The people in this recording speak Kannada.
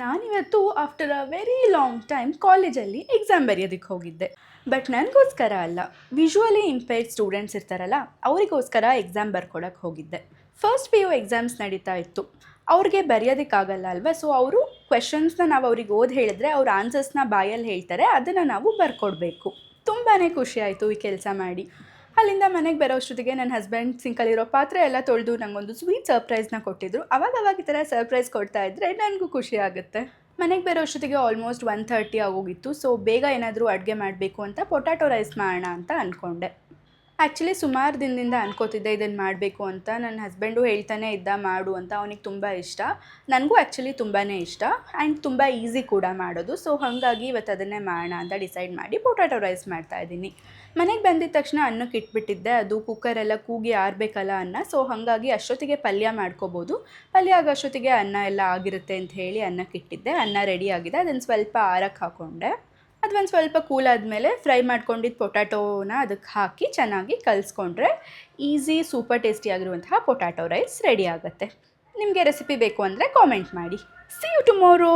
ನಾನಿವತ್ತು after a very long time ಕಾಲೇಜಲ್ಲಿ ಎಕ್ಸಾಮ್ ಬರೆಯೋದಕ್ಕೆ ಹೋಗಿದ್ದೆ. ಬಟ್ ನನಗೋಸ್ಕರ ಅಲ್ಲ, ವಿಜುವಲಿ ಇಂಪೇರ್ಡ್ ಸ್ಟೂಡೆಂಟ್ಸ್ ಇರ್ತಾರಲ್ಲ ಅವರಿಗೋಸ್ಕರ ಎಕ್ಸಾಮ್ ಬರ್ಕೊಡಕ್ಕೆ ಹೋಗಿದ್ದೆ. ಫಸ್ಟ್ ಪಿ ಯು ಎಕ್ಸಾಮ್ಸ್ ನಡೀತಾ ಇತ್ತು. ಅವ್ರಿಗೆ ಬರೆಯೋದಕ್ಕಾಗಲ್ಲ ಅಲ್ವಾ, ಸೊ ಅವರು ಕ್ವೆಶನ್ಸ್ನ ನಾವು ಅವ್ರಿಗೆ ಓದಿ ಹೇಳಿದ್ರೆ ಅವ್ರ ಆನ್ಸರ್ಸ್ನ ಬಾಯಲ್ಲಿ ಹೇಳ್ತಾರೆ, ಅದನ್ನು ನಾವು ಬರ್ಕೊಡ್ಬೇಕು. ತುಂಬಾ ಖುಷಿ ಆಯಿತು ಈ ಕೆಲಸ ಮಾಡಿ. ಅಲ್ಲಿಂದ ಮನೆಗೆ ಬರೋ ಅಷ್ಟೊತ್ತಿಗೆ ನನ್ನ ಹಸ್ಬೆಂಡ್ ಸಿಂಕಲ್ಲಿರೋ ಪಾತ್ರೆ ಎಲ್ಲ ತೊಳೆದು ನನಗೊಂದು ಸ್ವೀಟ್ ಸರ್ಪ್ರೈಸ್ನ ಕೊಟ್ಟಿದ್ರು. ಅವಾಗ ಈ ಥರ ಸರ್ಪ್ರೈಸ್ ಕೊಡ್ತಾ ಇದ್ದರೆ ನನಗೂ ಖುಷಿ ಆಗುತ್ತೆ. ಮನೆಗೆ ಬರೋ ಅಷ್ಟೊತ್ತಿಗೆ ಆಲ್ಮೋಸ್ಟ್ 1:30 ಆಗೋಗಿತ್ತು. ಸೊ ಬೇಗ ಏನಾದರೂ ಅಡುಗೆ ಮಾಡಬೇಕು ಅಂತ ಪೊಟ್ಯಾಟೊ ರೈಸ್ ಮಾಡೋಣ ಅಂತ ಅಂದ್ಕೊಂಡೆ. ಆ್ಯಕ್ಚುಲಿ ಸುಮಾರು ದಿನದಿಂದ ಅನ್ಕೋತಿದ್ದೆ ಇದನ್ನು ಮಾಡಬೇಕು ಅಂತ. ನನ್ನ ಹಸ್ಬೆಂಡು ಹೇಳ್ತಾನೆ ಇದ್ದ ಮಾಡು ಅಂತ. ಅವನಿಗೆ ತುಂಬ ಇಷ್ಟ, ನನಗೂ ಆ್ಯಕ್ಚುಲಿ ತುಂಬಾ ಇಷ್ಟ ಆ್ಯಂಡ್ ತುಂಬ ಈಸಿ ಕೂಡ ಮಾಡೋದು. ಸೊ ಹಾಗಾಗಿ ಇವತ್ತು ಅದನ್ನೇ ಮಾಡೋಣ ಅಂತ ಡಿಸೈಡ್ ಮಾಡಿ ಪೊಟ್ಯಾಟೊ ರೈಸ್ ಮಾಡ್ತಾಯಿದ್ದೀನಿ. ಮನೆಗೆ ಬಂದಿದ್ದ ತಕ್ಷಣ ಅನ್ನಕ್ಕೆ ಇಟ್ಬಿಟ್ಟಿದ್ದೆ. ಅದು ಕುಕ್ಕರೆಲ್ಲ ಕೂಗಿ ಆರಬೇಕಲ್ಲ ಅನ್ನ. ಸೊ ಹಾಗಾಗಿ ಅಷ್ಟೊತ್ತಿಗೆ ಪಲ್ಯ ಮಾಡ್ಕೋಬೋದು. ಪಲ್ಯ ಆಗೋ ಅಷ್ಟೊತ್ತಿಗೆ ಅನ್ನ ಎಲ್ಲ ಆಗಿರುತ್ತೆ ಅಂತ ಹೇಳಿ ಅನ್ನಕ್ಕೆ ಇಟ್ಟಿದ್ದೆ. ಅನ್ನ ರೆಡಿ ಆಗಿದೆ, ಅದನ್ನು ಸ್ವಲ್ಪ ಆರಕ್ಕೆ ಹಾಕ್ಕೊಂಡೆ. ಅದು ಒಂದು ಸ್ವಲ್ಪ ಕೂಲ್ ಆದಮೇಲೆ ಫ್ರೈ ಮಾಡ್ಕೊಂಡಿದ್ದು ಪೊಟ್ಯಾಟೋನ ಅದಕ್ಕೆ ಹಾಕಿ ಚೆನ್ನಾಗಿ ಕಲಿಸ್ಕೊಂಡ್ರೆ ಈಸಿ ಸೂಪರ್ ಟೇಸ್ಟಿಯಾಗಿರುವಂತಹ ಪೊಟ್ಯಾಟೊ ರೈಸ್ ರೆಡಿ ಆಗುತ್ತೆ. ನಿಮಗೆ ರೆಸಿಪಿ ಬೇಕು ಅಂದರೆ ಕಾಮೆಂಟ್ ಮಾಡಿ. See you tomorrow.